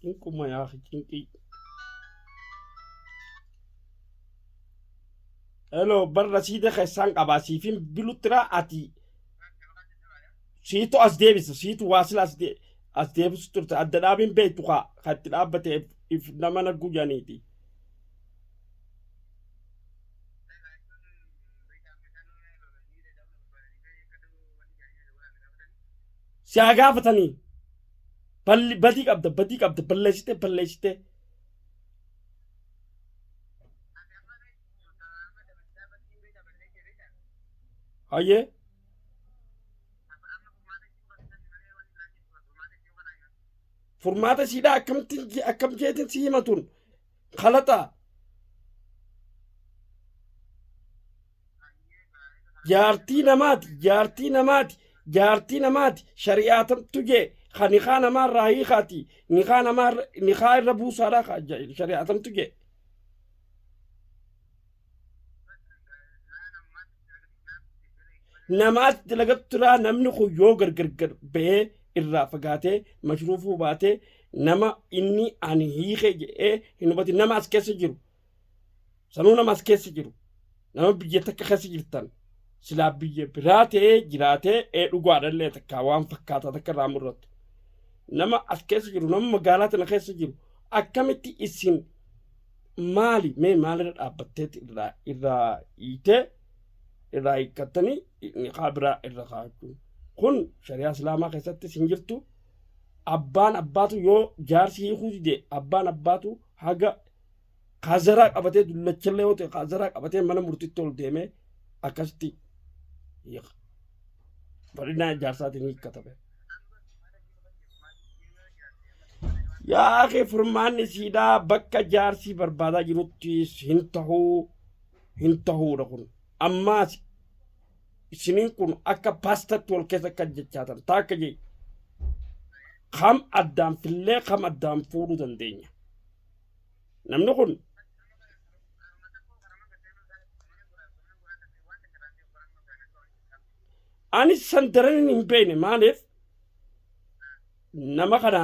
إنكم يا أخي إنكي hello barra sida khaysan qabasifin bilutra ati siito as deebisa siitu waasila as deebisu turte adda dhaabin beektu kaa katti dhaabbate if nama nargu janiiti si haa gaafatanii badii qabda balleessite hayyee furmaata siidhaa akkam jeetin si himatun khalaxaa jaartii namaati shari'aatamtu jee nikaa namaarraa hiikaati nikaa irra buusaadhaa shari'aatamtu jee namaatti dalagatu turaa namni kun yoo gargar bahee irraa fagaatee mashruufuu baatee nama inni ani hiike jedhee hin hubati nama as keessa jiru sanuu nama as keessa jiru nama biyya takka keessa jirtan silaa biyya biraa ta'ee jiraatee dhugaadhallee takkaa waan fakkaataa takka irraa murrattu nama as keessa jiru nama magaalaa tana keessa jiru akkamitti isin maalirra dhaabbatteeti irraa hiitee irraa hiikkattanii niqaa biraa irra kaa'achuun kun shari'aa islaamaa keessatti sin jirtu abbaan abbaatu yoo jaarsi hiikuu dide abbaan abbaatu haga kaazaraa qabatee dullachallee yoo ta'e kaazaraa qabatee mana murtiitti ol deemee akkasitti hiika barinaa jaarsaatiin hiikkatame yaa akhi furmaanni siidhaa bakka jaarsii barbaadaa jirutti hin tahuudha kun ammaas isiniin kun akka paastatti wal keessa akka jechaatan taakka jee kam addaan fillee kam addaan fuudhuu dandeenya namni kun ani san daran hin beekne maaliif nama kana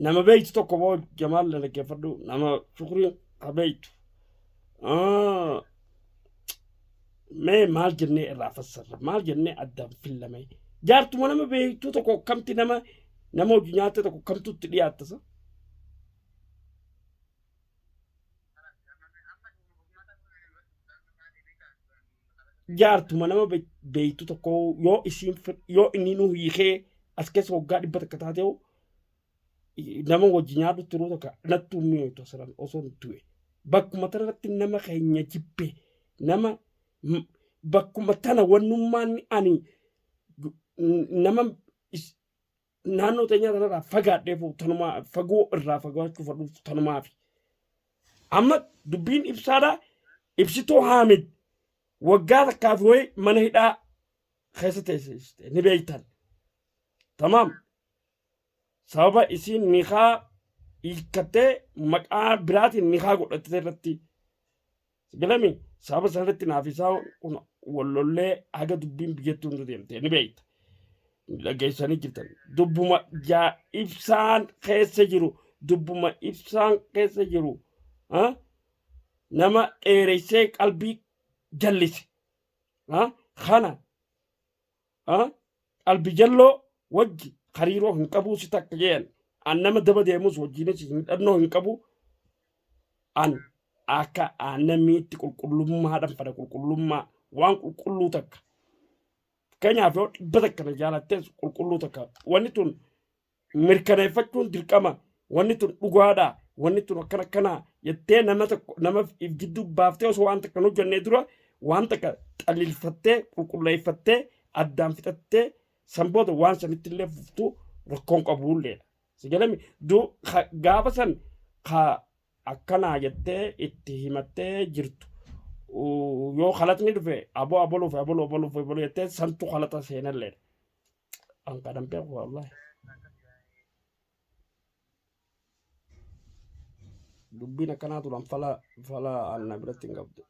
nama beeytu tokko boo jamaal dhaggeeffadhu nama shukriin ha beeytu mee maal jennee irraa fassarra maal jennee addaan fillame jaartuma nama beeytu tokko kamti nama hojii nyaatte tokko kamtutti dhiyaattasa jaartuma nama beeytu tokko yoo inni nu hiikee as keessa waggaa 100 takka taateewu nama hojii nyaadhu turuu tokko nattuu mi'ootu asiran osoo hin tu'e bakkuma tanarratti nama keenya jibbe nama bakkuma tana wannummaan ani nama naannoo teenyaa tanarraa fagaadheefu tanumaa fagoo irraa fagaachuu fadhuuf tanumaafi amma dubbiin ibsaadhaa ibsitoo haamid waggaa takkaaf wayi mana hidhaa keessa teessiste ni beeytan tamaam sababa isiin nikaa hiikkattee maqaa biraatiin nikaa godhatte irratti galami sababa sanarratti naafisaa kun wallollee haga dubbiin biyyattii hunda deemte ni beeyta dhageessanii jirtan dubbuma ibsaan keessa jiru nama dheereessee qalbii jallise kana qalbii jalloo wajji hariiroo hin qabuu si takka jeen an nama daba deemus wajjiinis hidhannoo hin qabu an akka namiitti qulqullummaadhaan fada qulqullummaa waan qulqulluu takka keenyaaf yoo 100 takka na jaalattees qulqulluu takka wanni tun mirkaneeffachuun dirqama wanni tun dhugaadhaa wanni tun akkanaa jettee nama gidduu baaftee osoo waan takka nu jennee dura waan takka xalilfattee qulqulleeffattee addaan fixattee sanboota waan sanitti illee fuftuu rakkoon qabuulleedha sigalami gaafa san akkanaa jettee itti himattee jirtu yoo halatni dhufe aboo jettee santu halata seenalleedha an qadan beeku wallahi dubbiin akkanaa turan fala anna biratti hin qabdu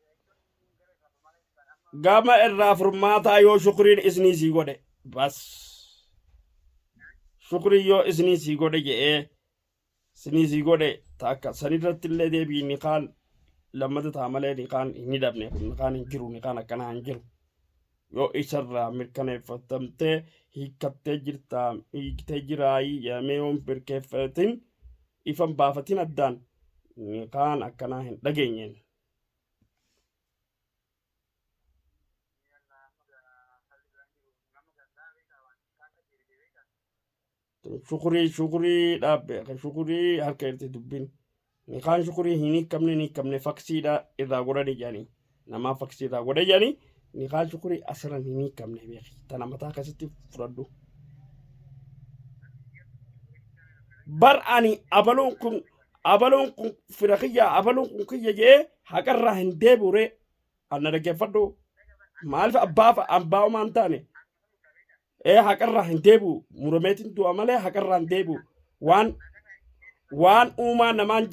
gama irraa furmaataa yoo shukriin isinii sii godhe bas shukrii yoo isinii sii godhe jedhee سنيزي قولي تاكا سنيدرت اللي دي بي نقال لما تتعمل نقال ندبني نقال نجرو نقال كنا نجرو يو إسر مركنا فتمت هي كتجرتا هي كتجراي يا ميوم بركفتين إفهم بافتين الدان نقال كنا هن دقينين شكري داب شكري هالكيرت دبين نقال شكري هني كمني فاكسي دا إذا غوري جاني نما فاكسي دا غوري جاني نقال شكري أسرا هني كمني بيخي تنا متى كستي فردو بر أني أبلون كن فرقية أبلون كن كي جه هكرا هندي بوري أنا رجع فردو ما ألف أباو ما أنتاني إيه هكرا هندي بو مرمتين تو أمله هكرا هندي بو وان وان أوما نمان